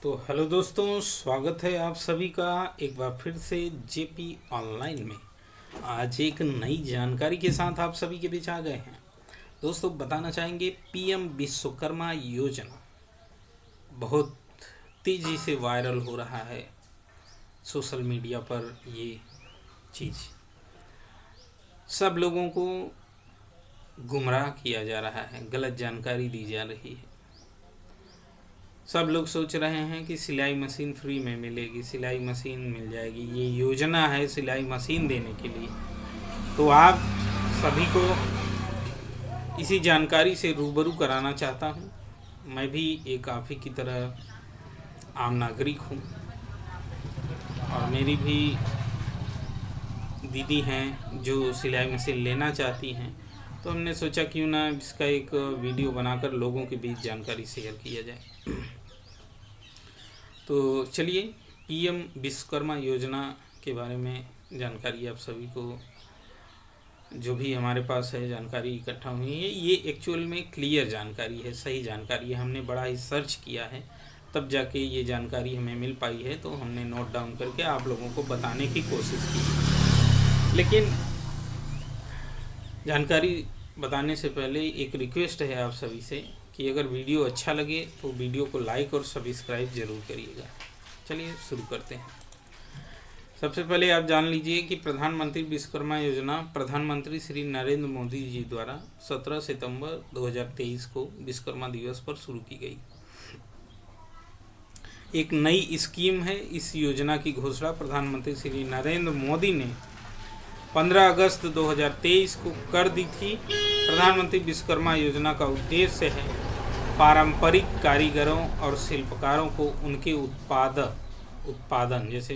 तो हेलो दोस्तों, स्वागत है आप सभी का एक बार फिर से जेपी ऑनलाइन में। आज एक नई जानकारी के साथ आप सभी के बीच आ गए हैं। दोस्तों, बताना चाहेंगे पीएम विश्वकर्मा योजना बहुत तेज़ी से वायरल हो रहा है सोशल मीडिया पर। ये चीज़ सब लोगों को गुमराह किया जा रहा है, गलत जानकारी दी जा रही है। सब लोग सोच रहे हैं कि सिलाई मशीन फ्री में मिलेगी, सिलाई मशीन मिल जाएगी, ये योजना है सिलाई मशीन देने के लिए। तो आप सभी को इसी जानकारी से रूबरू कराना चाहता हूँ। मैं भी एक आप ही की तरह आम नागरिक हूँ और मेरी भी दीदी हैं जो सिलाई मशीन लेना चाहती हैं। तो हमने सोचा क्यों ना इसका एक वीडियो बनाकर लोगों के बीच जानकारी शेयर किया जाए। तो चलिए, पीएम विश्वकर्मा योजना के बारे में जानकारी आप सभी को जो भी हमारे पास है जानकारी इकट्ठा हुई है, ये एक्चुअल में क्लियर जानकारी है, सही जानकारी है। हमने बड़ा ही सर्च किया है तब जाके ये जानकारी हमें मिल पाई है, तो हमने नोट डाउन करके आप लोगों को बताने की कोशिश की। लेकिन जानकारी बताने से पहले एक रिक्वेस्ट है आप सभी से कि अगर वीडियो अच्छा लगे तो वीडियो को लाइक और सब्सक्राइब जरूर करिएगा। चलिए शुरू करते हैं। सबसे पहले आप जान लीजिए कि प्रधानमंत्री विश्वकर्मा योजना प्रधानमंत्री श्री नरेंद्र मोदी जी द्वारा 17 सितंबर 2023 को विश्वकर्मा दिवस पर शुरू की गई एक नई स्कीम है। इस योजना की घोषणा प्रधानमंत्री श्री नरेंद्र मोदी ने 15 अगस्त 2023 को कर दी थी। प्रधानमंत्री विश्वकर्मा योजना का उद्देश्य है पारंपरिक कारीगरों और शिल्पकारों को उनके उत्पादन जैसे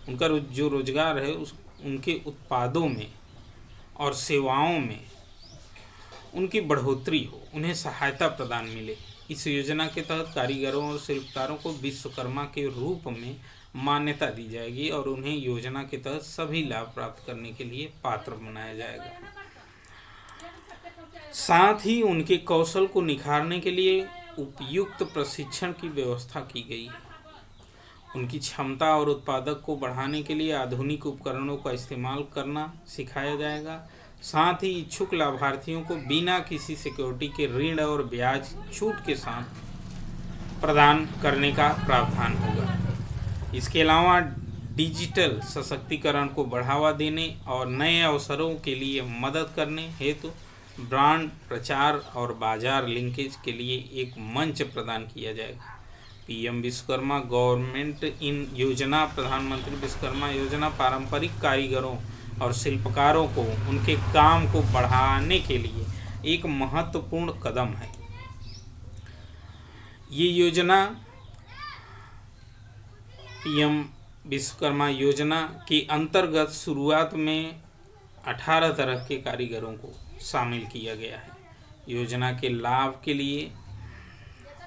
उनका जो रोजगार है उनके उत्पादों में और सेवाओं में उनकी बढ़ोतरी हो, उन्हें सहायता प्रदान मिले। इस योजना के तहत कारीगरों और शिल्पकारों को विश्वकर्मा के रूप में मान्यता दी जाएगी और उन्हें योजना के तहत सभी लाभ प्राप्त करने के लिए पात्र बनाया जाएगा। साथ ही उनके कौशल को निखारने के लिए उपयुक्त प्रशिक्षण की व्यवस्था की गई है। उनकी क्षमता और उत्पादक को बढ़ाने के लिए आधुनिक उपकरणों का इस्तेमाल करना सिखाया जाएगा। साथ ही इच्छुक लाभार्थियों को बिना किसी सिक्योरिटी के ऋण और ब्याज छूट के साथ प्रदान करने का प्रावधान होगा। इसके अलावा डिजिटल सशक्तिकरण को बढ़ावा देने और नए अवसरों के लिए मदद करने हेतु ब्रांड प्रचार और बाजार लिंकेज के लिए एक मंच प्रदान किया जाएगा। पीएम विश्वकर्मा गवर्नमेंट इन योजना प्रधानमंत्री विश्वकर्मा योजना पारंपरिक कारीगरों और शिल्पकारों को उनके काम को बढ़ाने के लिए एक महत्वपूर्ण कदम है। ये योजना पीएम विश्वकर्मा योजना के अंतर्गत शुरुआत में 18 तरह के कारीगरों को शामिल किया गया है। योजना के लाभ के लिए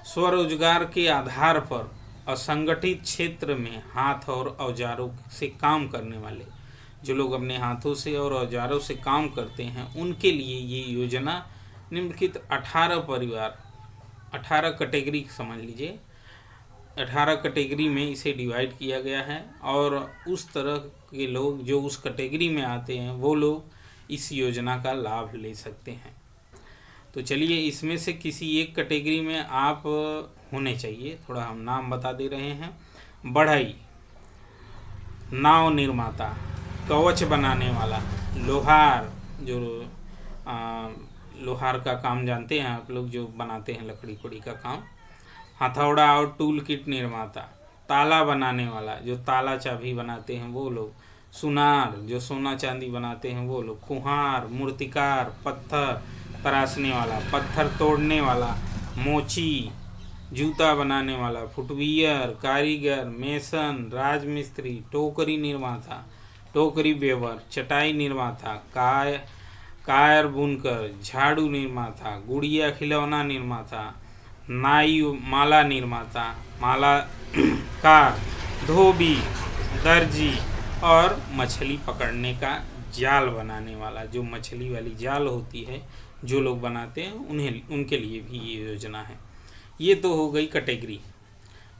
स्वरोजगार के आधार पर असंगठित क्षेत्र में हाथ और औजारों से काम करने वाले जो लोग अपने हाथों से और औजारों से काम करते हैं, उनके लिए ये योजना निम्नलिखित 18 कैटेगरी समझ लीजिए, 18 कैटेगरी में इसे डिवाइड किया गया है। और उस तरह के लोग जो उस कैटेगरी में आते हैं वो लोग इस योजना का लाभ ले सकते हैं। तो चलिए, इसमें से किसी एक कैटेगरी में आप होने चाहिए। थोड़ा हम नाम बता दे रहे हैं। बढ़ई, नाव निर्माता, कवच बनाने वाला, लोहार जो लोहार का काम जानते हैं आप लोग, जो बनाते हैं लकड़ी कोड़ी का काम, हथौड़ा और टूल किट निर्माता, ताला बनाने वाला जो ताला चाबी बनाते हैं वो लोग, सुनार जो सोना चांदी बनाते हैं वो लोग, कुम्हार, मूर्तिकार, पत्थर तराशने वाला, पत्थर तोड़ने वाला, मोची जूता बनाने वाला, फुटवियर कारीगर, मेसन, राजमिस्त्री, टोकरी निर्माता, टोकरी वेवर, चटाई निर्माता, कायर बुनकर, झाड़ू निर्माता, गुड़िया खिलौना निर्माता, नाई माला निर्माता, माला कार, धोबी, दर्जी और मछली पकड़ने का जाल बनाने वाला, जो मछली वाली जाल होती है जो लोग बनाते हैं उन्हें, उनके लिए भी ये योजना है। ये तो हो गई कैटेगरी।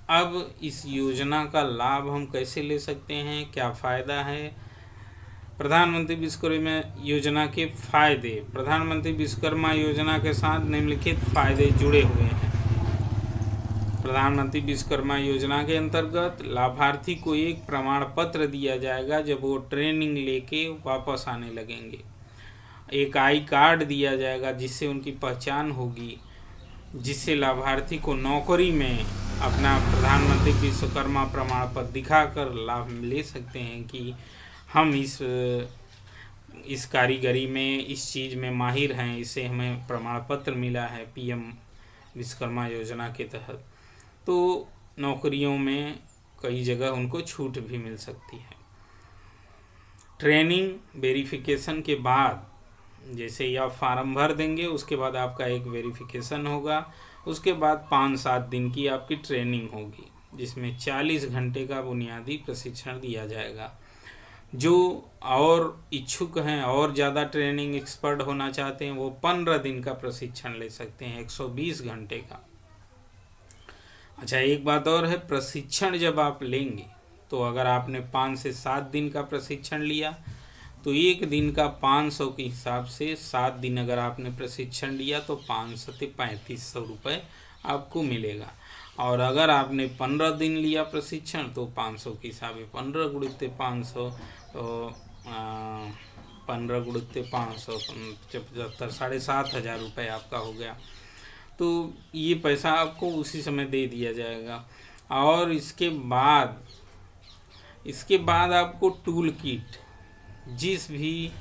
अब इस योजना का लाभ हम कैसे ले सकते हैं, क्या फ़ायदा है। प्रधानमंत्री विश्वकर्मा योजना के फायदे। प्रधानमंत्री विश्वकर्मा योजना के साथ निम्नलिखित फायदे जुड़े हुए हैं। प्रधानमंत्री विश्वकर्मा योजना के अंतर्गत लाभार्थी को एक प्रमाण पत्र दिया जाएगा जब वो ट्रेनिंग लेके वापस आने लगेंगे। एक आई कार्ड दिया जाएगा जिससे उनकी पहचान होगी, जिससे लाभार्थी को नौकरी में अपना प्रधानमंत्री विश्वकर्मा प्रमाण पत्र दिखाकर लाभ ले सकते हैं कि हम इस कारीगरी में, इस चीज़ में माहिर हैं, इससे हमें प्रमाण पत्र मिला है पीएम विश्वकर्मा योजना के तहत। तो नौकरियों में कई जगह उनको छूट भी मिल सकती है। ट्रेनिंग वेरिफिकेशन के बाद, जैसे ही आप फार्म भर देंगे उसके बाद आपका एक वेरिफिकेशन होगा, उसके बाद 5-7 दिन की आपकी ट्रेनिंग होगी जिसमें 40 घंटे का बुनियादी प्रशिक्षण दिया जाएगा। जो और इच्छुक हैं और ज़्यादा ट्रेनिंग एक्सपर्ट होना चाहते हैं वो 15 दिन का प्रशिक्षण ले सकते हैं, 120 घंटे का। अच्छा, एक बात और है, प्रशिक्षण जब आप लेंगे तो अगर आपने 5 से 7 दिन का प्रशिक्षण लिया तो एक दिन का 500 के हिसाब से 7 दिन अगर आपने प्रशिक्षण लिया तो 500 से 3500 रुपये आपको मिलेगा। और अगर आपने 15 दिन लिया प्रशिक्षण तो 500 के हिसाब से 15 गुणित 500 तो 15 गुणित 500 75 7,500 रुपये आपका हो गया। तो ये पैसा आपको उसी समय दे दिया जाएगा। और इसके बाद आपको टूल किट, जिस भी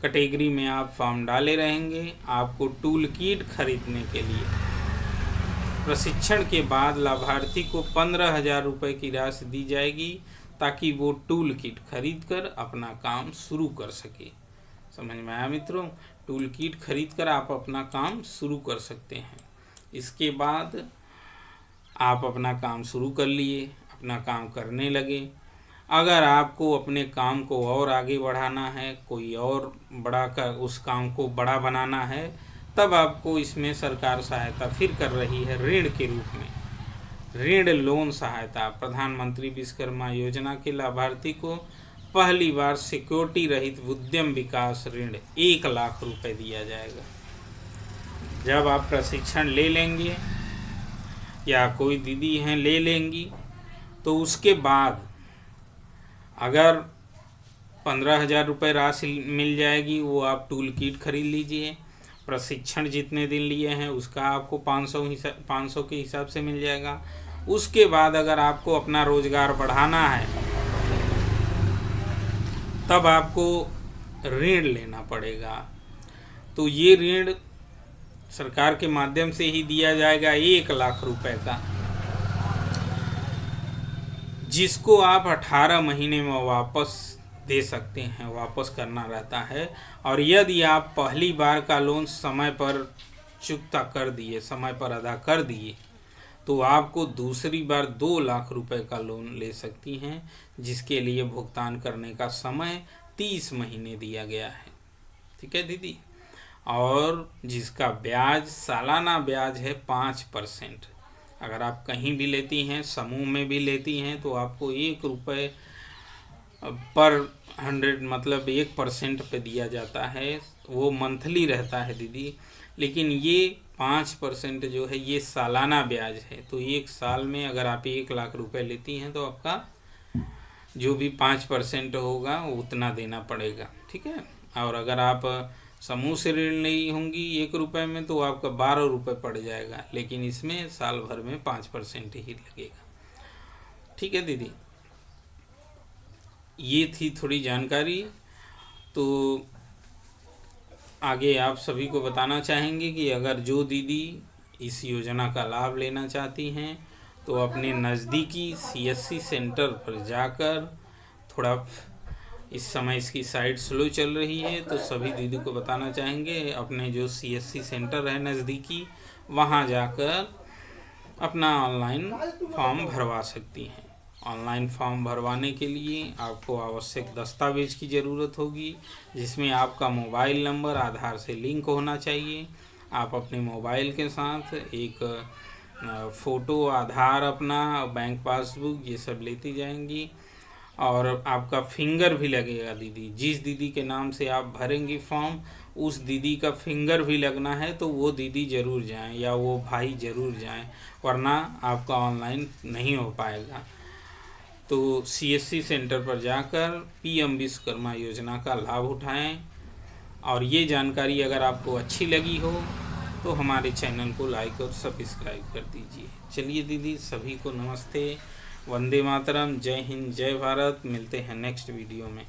कैटेगरी में आप फॉर्म डाले रहेंगे आपको टूल किट खरीदने के लिए प्रशिक्षण के बाद लाभार्थी को 15,000 रुपये की राशि दी जाएगी ताकि वो टूल किट खरीद कर अपना काम शुरू कर सके। समझ में आया मित्रों? टूल किट खरीद कर आप अपना काम शुरू कर सकते हैं। इसके बाद आप अपना काम शुरू कर लिए, अपना काम करने लगे। अगर आपको अपने काम को और आगे बढ़ाना है, कोई और बड़ा कर उस काम को बड़ा बनाना है, तब आपको इसमें सरकार सहायता फिर कर रही है ऋण के रूप में। ऋण लोन सहायता। प्रधानमंत्री विश्वकर्मा योजना के लाभार्थी को पहली बार सिक्योरिटी रहित उद्यम विकास ऋण 1 लाख रुपए दिया जाएगा। जब आप प्रशिक्षण ले लेंगे या कोई दीदी हैं ले लेंगी तो उसके बाद अगर 15,000 रुपये राशि मिल जाएगी, वो आप टूल किट खरीद लीजिए। प्रशिक्षण जितने दिन लिए हैं उसका आपको 500 के हिसाब से मिल जाएगा। उसके बाद अगर आपको अपना रोजगार बढ़ाना है तब आपको ऋण लेना पड़ेगा। तो ये ऋण सरकार के माध्यम से ही दिया जाएगा 1 लाख रुपए का, जिसको आप 18 महीने में वापस दे सकते हैं, वापस करना रहता है। और यदि आप पहली बार का लोन समय पर चुकता कर दिए, समय पर अदा कर दिए, तो आपको दूसरी बार 2 लाख रुपए का लोन ले सकती हैं, जिसके लिए भुगतान करने का समय 30 महीने दिया गया है। ठीक है दीदी? और जिसका ब्याज, सालाना ब्याज है 5%। अगर आप कहीं भी लेती हैं, समूह में भी लेती हैं, तो आपको 1 रुपये पर 100 मतलब 1% पे दिया जाता है। वो मंथली रहता है दीदी, लेकिन ये 5% जो है ये सालाना ब्याज है। तो 1 साल में अगर आप 1 लाख रुपए लेती हैं तो आपका जो भी 5% होगा वो उतना देना पड़ेगा। ठीक है? और अगर आप समूह से ऋण नहीं होंगी 1 रुपये में तो आपका 12 रुपये पड़ जाएगा, लेकिन इसमें साल भर में 5% ही लगेगा। ठीक है दीदी? ये थी थोड़ी जानकारी। तो आगे आप सभी को बताना चाहेंगे कि अगर जो दीदी इस योजना का लाभ लेना चाहती हैं तो अपने नज़दीकी CSC सेंटर पर जाकर, थोड़ा इस समय इसकी साइट स्लो चल रही है तो सभी दीदी को बताना चाहेंगे अपने जो CSC सेंटर है नज़दीकी, वहाँ जाकर अपना ऑनलाइन फॉर्म भरवा सकती हैं। ऑनलाइन फॉर्म भरवाने के लिए आपको आवश्यक दस्तावेज की ज़रूरत होगी, जिसमें आपका मोबाइल नंबर आधार से लिंक होना चाहिए। आप अपने मोबाइल के साथ एक फ़ोटो, आधार अपना, बैंक पासबुक ये सब लेती जाएंगी। और आपका फिंगर भी लगेगा दीदी। जिस दीदी के नाम से आप भरेंगे फॉर्म, उस दीदी का फिंगर भी लगना है, तो वो दीदी ज़रूर जाएं या वो भाई ज़रूर जाएं, वरना आपका ऑनलाइन नहीं हो पाएगा। तो CSC सेंटर पर जाकर PM विश्वकर्मा योजना का लाभ उठाएं। और ये जानकारी अगर आपको अच्छी लगी हो तो हमारे चैनल को लाइक और सब्सक्राइब कर दीजिए। चलिए दीदी, सभी को नमस्ते, वंदे मातरम, जय हिंद, जय भारत। मिलते हैं नेक्स्ट वीडियो में।